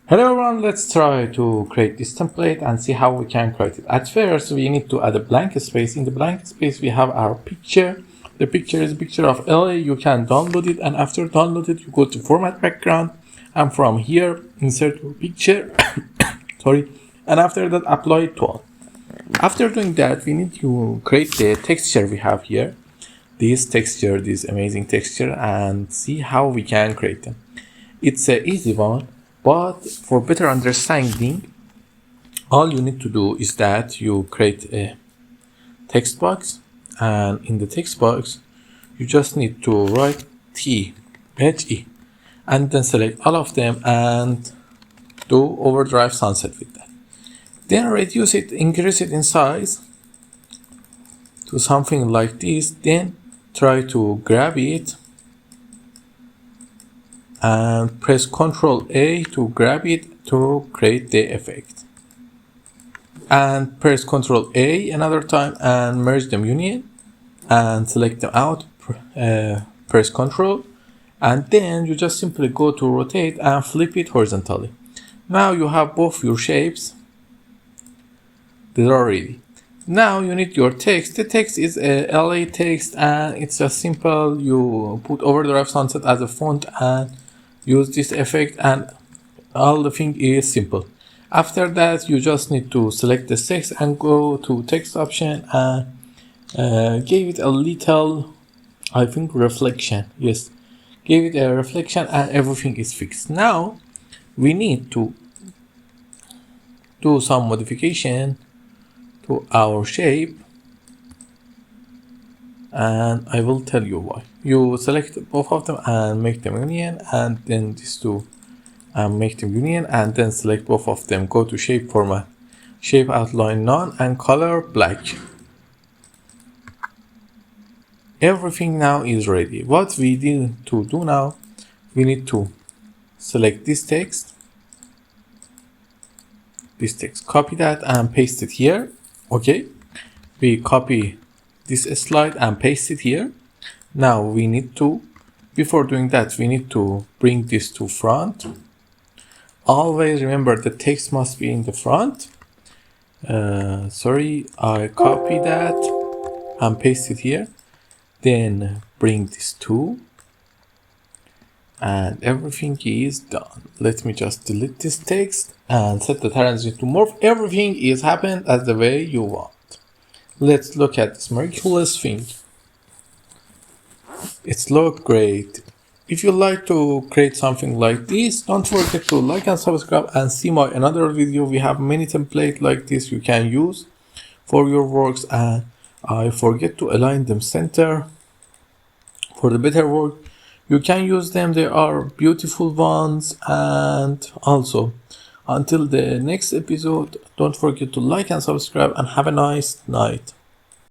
Hello everyone, let's try to create this template and see how we can create it. At first, we need to add a blank space. In the blank space, we have our picture. The picture is a picture of LA. You can download it, and after download it, you go to format background, and from here, insert your picture. Sorry, and after that, apply it to all. After doing that, we need to create the texture we have here. This texture, this amazing texture, and see how we can create them. It's an easy one. But for better understanding, all you need to do is that you create a text box, and in the text box, you just need to write THE and then select all of them and do overdrive sunset with that. Then reduce it, increase it in size to something like this. Then try to grab it and press Ctrl A to grab it to create the effect. And press Ctrl A another time and merge them union and select them out, press Ctrl, and then you just simply go to rotate and flip it horizontally. Now you have both your shapes. They are ready. Now you need your text. The text is a LA text and it's just simple. You put overdrive sunset as a font and use this effect, and all the thing is simple. After that, you just need to select the text and go to text option and give it a little, I think, reflection. Yes, give it a reflection and everything is fixed. Now we need to do some modification to our shape, and I will tell you why. You select both of them and make them union, and then these two and make them union, and then select both of them. Go to shape format, shape outline none, and color black. Everything now is ready. What we need to do now, we need to select this text, copy that and paste it here. Okay, we copy this slide and paste it here. Now we need to, before doing that, we need to bring this to front. Always remember the text must be in the front. Sorry, I copy that and paste it here. Then bring this to, and everything is done. Let me just delete this text and set the transition to morph. Everything is happened as the way you want. Let's look at this miraculous thing. It's look great. If you like to create something like this, don't forget to like and subscribe and see my another video. We have many templates like this you can use for your works, and I forget to align them center for the better work. You can use them, they are beautiful ones. And also, until the next episode, don't forget to like and subscribe and have a nice night.